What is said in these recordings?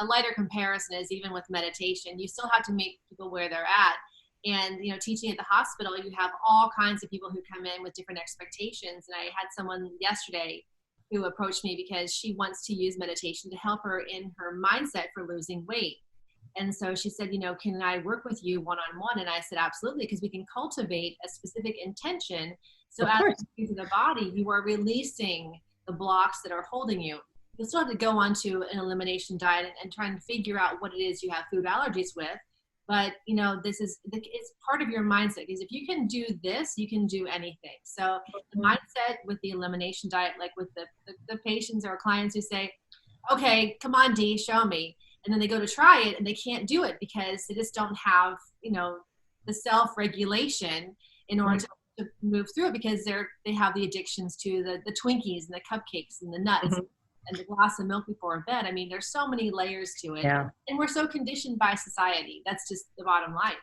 lighter comparison is even with meditation, you still have to meet people where they're at. And, teaching at the hospital, you have all kinds of people who come in with different expectations. And I had someone yesterday who approached me because she wants to use meditation to help her in her mindset for losing weight. And so she said, can I work with you one-on-one? And I said, absolutely, because we can cultivate a specific intention. So as you do the body, you are releasing the blocks that are holding you. You'll still have to go onto an elimination diet and try and figure out what it is you have food allergies with. But, it's part of your mindset, because if you can do this, you can do anything. So the mindset with the elimination diet, like with the patients or clients who say, okay, come on, Dee, show me. And then they go to try it and they can't do it because they just don't have, the self-regulation in order to move through it, because they have the addictions to the Twinkies and the cupcakes and the nuts and the glass of milk before bed. I mean, there's so many layers to it. Yeah. And we're so conditioned by society. That's just the bottom line.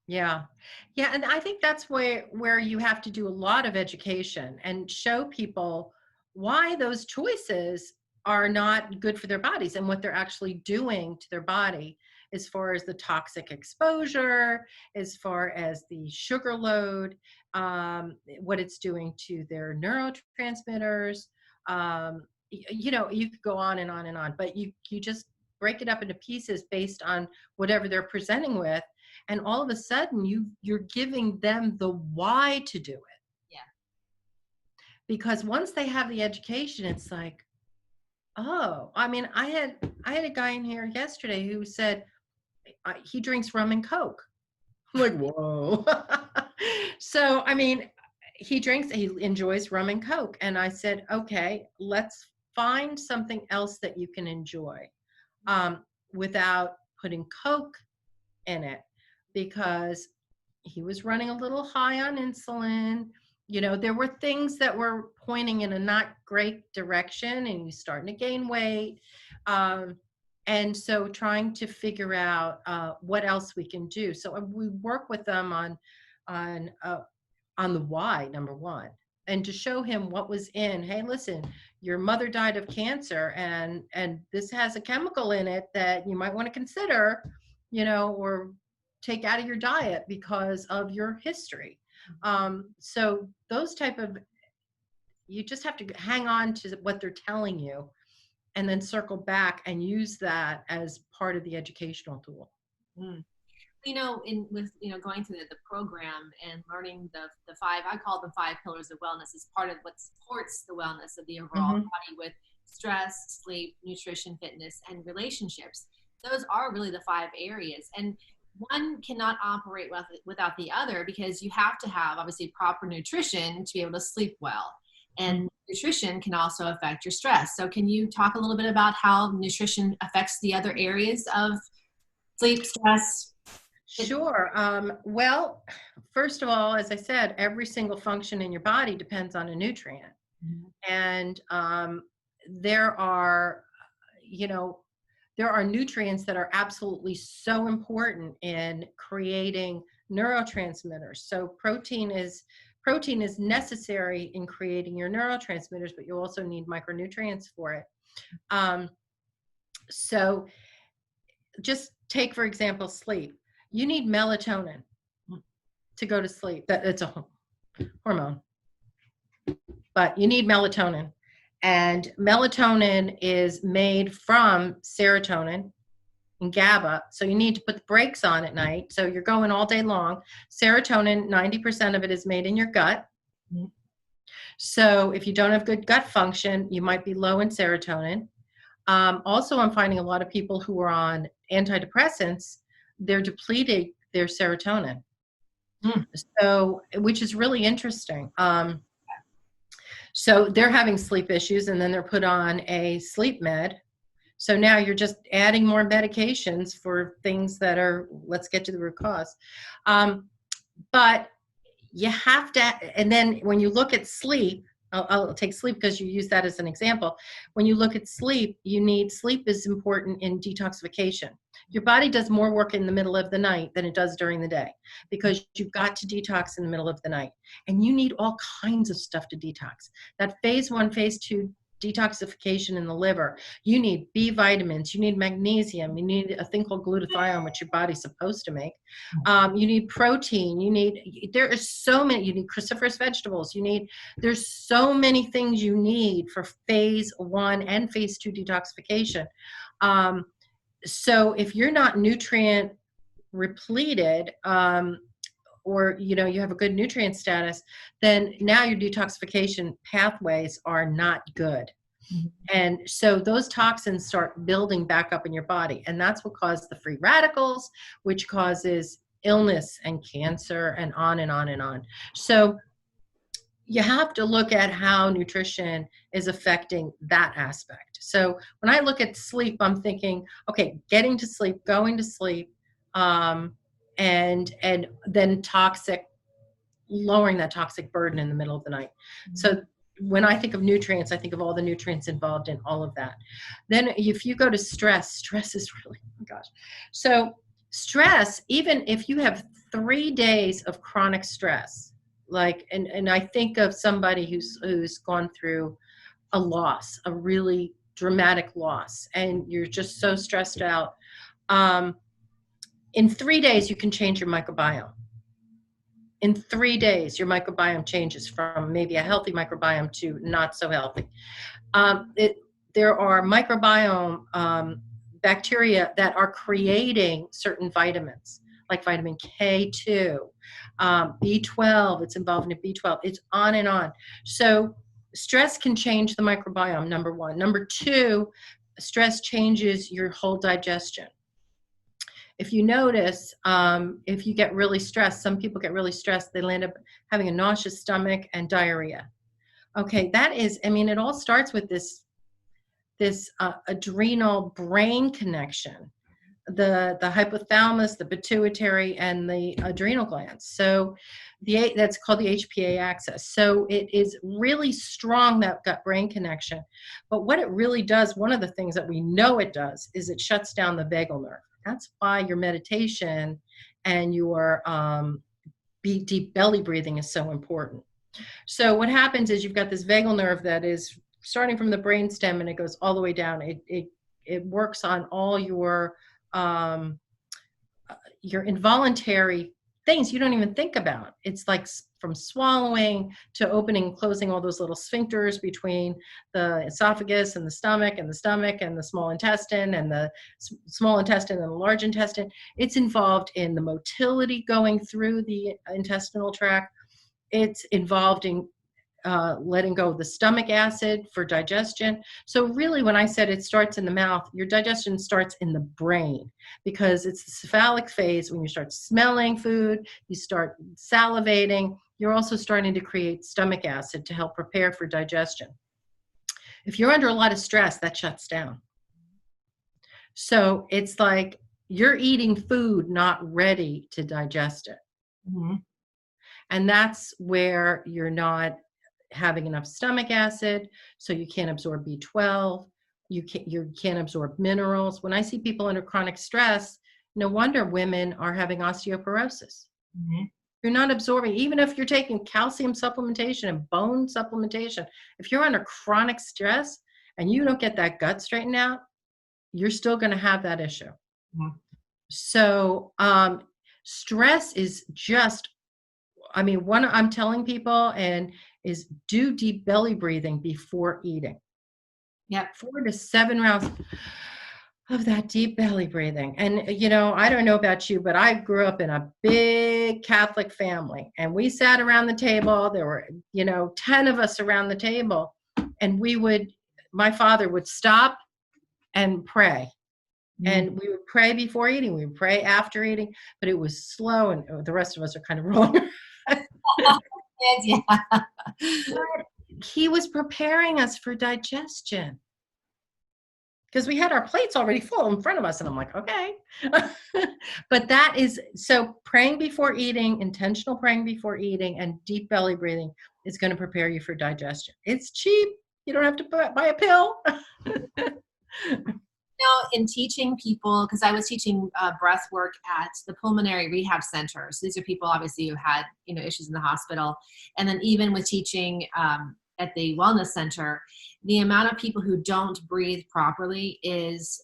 Yeah. Yeah. And I think that's where you have to do a lot of education and show people why those choices are not good for their bodies and what they're actually doing to their body, as far as the toxic exposure, as far as the sugar load, what it's doing to their neurotransmitters. You could go on and on and on, but you just break it up into pieces based on whatever they're presenting with. And all of a sudden you're giving them the why to do it. Yeah. Because once they have the education, it's like, oh, I mean, I had a guy in here yesterday who said he drinks rum and Coke. I'm like, whoa. So, I mean, he enjoys rum and Coke. And I said, okay, let's find something else that you can enjoy without putting Coke in it, because he was running a little high on insulin. There were things that were pointing in a not great direction, and he's starting to gain weight. And so trying to figure out what else we can do. So we work with them on the why, number one, and to show him what was in. Hey, listen, your mother died of cancer, and this has a chemical in it that you might want to consider, or take out of your diet because of your history. So those you just have to hang on to what they're telling you, and then circle back and use that as part of the educational tool. Going through the program and learning the five, I call them 5 pillars of wellness, is part of what supports the wellness of the overall body, with stress, sleep, nutrition, fitness, and relationships. Those are really the 5 areas. And one cannot operate without the other, because you have to have, obviously, proper nutrition to be able to sleep well. And nutrition can also affect your stress. So can you talk a little bit about how nutrition affects the other areas of sleep, stress? Sure. Well, first of all, as I said, every single function in your body depends on a nutrient. And there are nutrients that are absolutely so important in creating neurotransmitters. So protein is necessary in creating your neurotransmitters, but you also need micronutrients for it. So just take, for example, sleep. You need melatonin to go to sleep. It's a hormone, but you need melatonin. And melatonin is made from serotonin and GABA. So you need to put the brakes on at night. So you're going all day long. Serotonin, 90% of it is made in your gut. So if you don't have good gut function, you might be low in serotonin. Also, I'm finding a lot of people who are on antidepressants, they're depleting their serotonin. So, which is really interesting. So they're having sleep issues, and then they're put on a sleep med. So now you're just adding more medications for things that are, let's get to the root cause. But you have to, and then when you look at sleep, I'll take sleep because you use that as an example. When you look at sleep, sleep is important in detoxification. Your body does more work in the middle of the night than it does during the day, because you've got to detox in the middle of the night, and you need all kinds of stuff to detox. That phase 1, phase 2 detoxification in the liver. You need B vitamins. You need magnesium. You need a thing called glutathione, which your body's supposed to make. You need protein. There are so many. You need cruciferous vegetables. There's so many things you need for phase 1 and phase 2 detoxification. So if you're not nutrient repleted, or you have a good nutrient status, then now your detoxification pathways are not good. And so those toxins start building back up in your body, and that's what causes the free radicals, which causes illness and cancer and on and on and on. So you have to look at how nutrition is affecting that aspect. So when I look at sleep, I'm thinking, okay, getting to sleep, going to sleep, and then lowering that toxic burden in the middle of the night. So when I think of nutrients, I think of all the nutrients involved in all of that. Then if you go to stress is really, oh my gosh. So stress, even if you have 3 days of chronic stress, and I think of somebody who's gone through a loss, a really dramatic loss, and you're just so stressed out. In 3 days, you can change your microbiome. In 3 days, your microbiome changes from maybe a healthy microbiome to not so healthy. There are microbiome bacteria that are creating certain vitamins, like vitamin K2, B12. It's involved in B12. It's on and on. So stress can change the microbiome, number one. Number two, stress changes your whole digestion. If you notice, if you get really stressed, some people get really stressed, they end up having a nauseous stomach and diarrhea. Okay, it all starts with this adrenal brain connection, the hypothalamus, the pituitary, and the adrenal glands. So that's called the HPA axis. So it is really strong, that gut brain connection. But what it really does, one of the things that we know it does, is it shuts down the vagal nerve. That's why your meditation and your deep belly breathing is so important. So what happens is you've got this vagal nerve that is starting from the brainstem, and it goes all the way down. It works on all your involuntary things you don't even think about. It's like from swallowing to opening and closing all those little sphincters between the esophagus and the stomach and the small intestine and the small intestine and the large intestine. It's involved in the motility going through the intestinal tract. It's involved in letting go of the stomach acid for digestion. So really, when I said it starts in the mouth, your digestion starts in the brain, because it's the cephalic phase. When you start smelling food, you start salivating, you're also starting to create stomach acid to help prepare for digestion. If you're under a lot of stress, that shuts down. So it's like you're eating food not ready to digest it. Mm-hmm. And that's where you're not having enough stomach acid, so you can't absorb B12, you can't absorb minerals. When I see people under chronic stress, no wonder women are having osteoporosis. Mm-hmm. You're not absorbing, even if you're taking calcium supplementation and bone supplementation, if you're under chronic stress and you don't get that gut straightened out, you're still going to have that issue. Mm-hmm. So stress is just, one I'm telling people is do deep belly breathing before eating. Yeah, 4 to 7 rounds of that deep belly breathing. And, I don't know about you, but I grew up in a big Catholic family, and we sat around the table. There were, 10 of us around the table, and my father would stop and pray. And we would pray before eating. We would pray after eating, but it was slow, and the rest of us are kind of wrong. Yeah. He was preparing us for digestion, because we had our plates already full in front of us, and I'm like, okay. But that is, so praying before eating, intentional praying before eating, and deep belly breathing is going to prepare you for digestion. It's cheap. You don't have to buy a pill. In teaching people, because I was teaching breath work at the pulmonary rehab center. So these are people obviously who had issues in the hospital, and then even with teaching at the wellness center, the amount of people who don't breathe properly is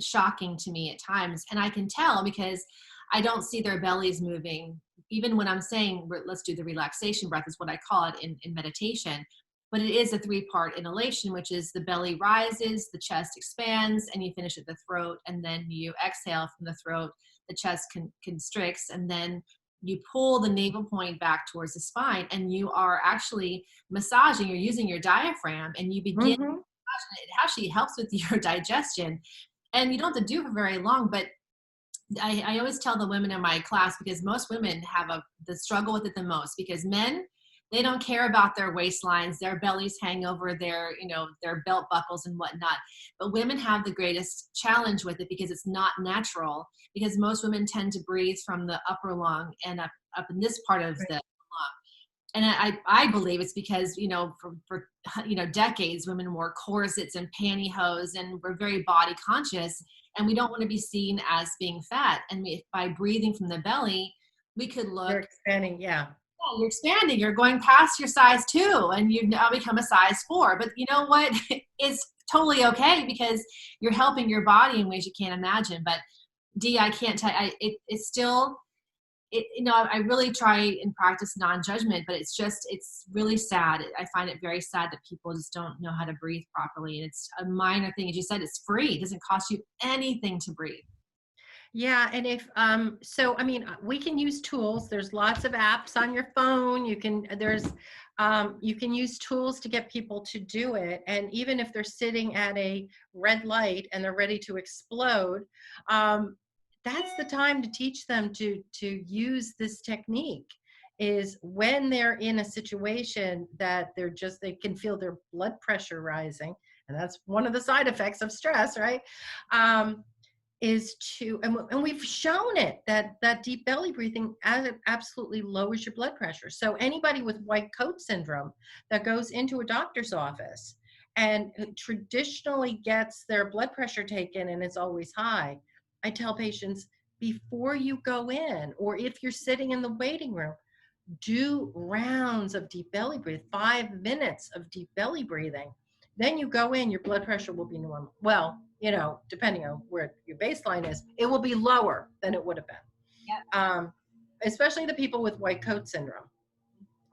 shocking to me at times. And I can tell because I don't see their bellies moving. Even when I'm saying, let's do the relaxation breath, is what I call it in meditation. But it is a 3-part inhalation, which is the belly rises, the chest expands, and you finish at the throat. And then you exhale from the throat, the chest constricts, and then you pull the navel point back towards the spine, and you are actually massaging, you're using your diaphragm, and you begin. Mm-hmm. It actually helps with your digestion, and you don't have to do it for very long. But I always tell the women in my class, because most women have the struggle with it the most, because men, they don't care about their waistlines, their bellies hang over their belt buckles and whatnot. But women have the greatest challenge with it because it's not natural, because most women tend to breathe from the upper lung and up in this part of the lung. And I believe it's because, for decades, women wore corsets and pantyhose and were very body conscious, and we don't want to be seen as being fat. And by breathing from the belly, we could look. You're expanding, yeah. Yeah, you're expanding. You're going past your size 2, and you've now become a size 4. But you know what? It's totally okay, because you're helping your body in ways you can't imagine. But Dee, I can't tell. It's still. I really try and practice non-judgment, but it's really sad. I find it very sad that people just don't know how to breathe properly. And it's a minor thing. As you said, it's free. It doesn't cost you anything to breathe. Yeah, and if so, I mean, we can use tools. There's lots of apps on your phone. You can use tools to get people to do it. And even if they're sitting at a red light and they're ready to explode, that's the time to teach them to use this technique. Is when they're in a situation that they can feel their blood pressure rising, and that's one of the side effects of stress, right? Is to, and we've shown it that deep belly breathing absolutely lowers your blood pressure. So anybody with white coat syndrome that goes into a doctor's office and traditionally gets their blood pressure taken and it's always high, I tell patients, before you go in, or if you're sitting in the waiting room, do rounds of deep belly breathing, 5 minutes of deep belly breathing. Then you go in, your blood pressure will be normal. Well, depending on where your baseline is, it will be lower than it would have been. Yep. Especially the people with white coat syndrome.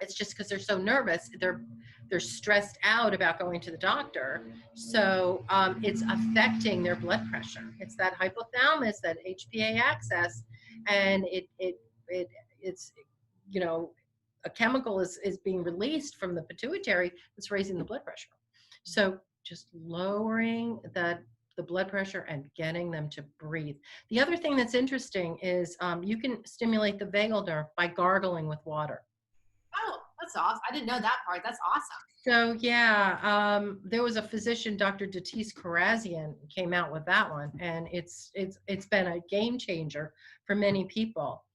It's just because they're so nervous, they're stressed out about going to the doctor. So it's affecting their blood pressure. It's that hypothalamus, that HPA axis, and it's a chemical is being released from the pituitary that's raising the blood pressure. So just lowering the blood pressure and getting them to breathe. The other thing that's interesting is you can stimulate the vagal nerve by gargling with water. Oh, that's awesome. I didn't know that part. That's awesome. So yeah, there was a physician, Dr. Datis Karazian, came out with that one, and it's been a game changer for many people.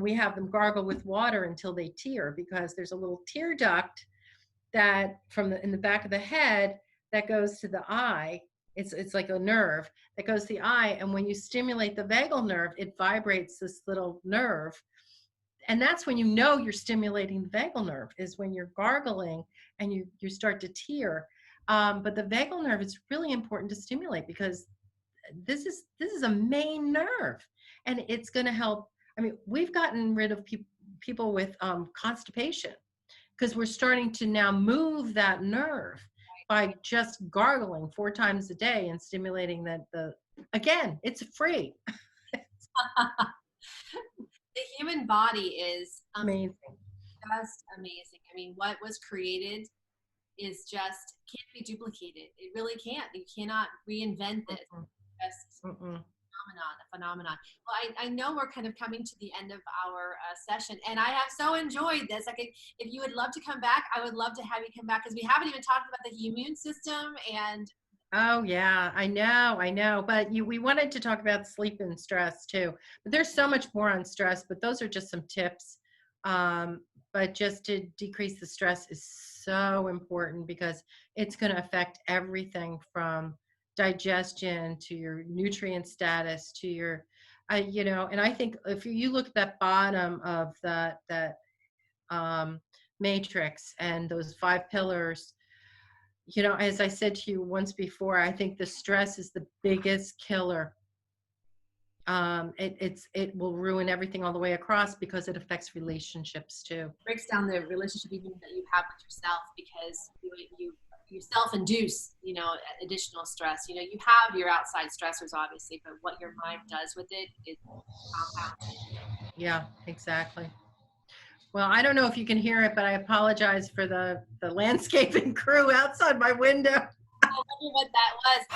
We have them gargle with water until they tear, because there's a little tear duct that in the back of the head that goes to the eye. It's like a nerve that goes to the eye, and when you stimulate the vagal nerve, it vibrates this little nerve, and that's when you're stimulating the vagal nerve, is when you're gargling and you start to tear. But the vagal nerve is really important to stimulate, because this is a main nerve, and it's going to help. I mean, we've gotten rid of people with constipation, because we're starting to now move that nerve by just gargling 4 times a day and stimulating again, it's free. The human body is Amazing. just amazing. I mean, what was created is just can't be duplicated. It really can't. You cannot reinvent this. Just a phenomenon. Well, I know we're kind of coming to the end of our session, and I have so enjoyed this. If you would love to come back, I would love to have you come back, because we haven't even talked about the immune system. And oh yeah, I know. But we wanted to talk about sleep and stress too. But there's so much more on stress. But those are just some tips. But just to decrease the stress is so important, because it's going to affect everything from digestion to your nutrient status to your, and I think if you look at that bottom of that matrix and those 5 pillars. You know, as I said to you once before, I think the stress is the biggest killer. It will ruin everything all the way across because it affects relationships too. Breaks down the relationship even that you have with yourself, because you self-induce, additional stress. You have your outside stressors, obviously, but what your mind does with it is compound. Yeah, exactly. Well, I don't know if you can hear it, but I apologize for the landscaping crew outside my window. I wonder what that was.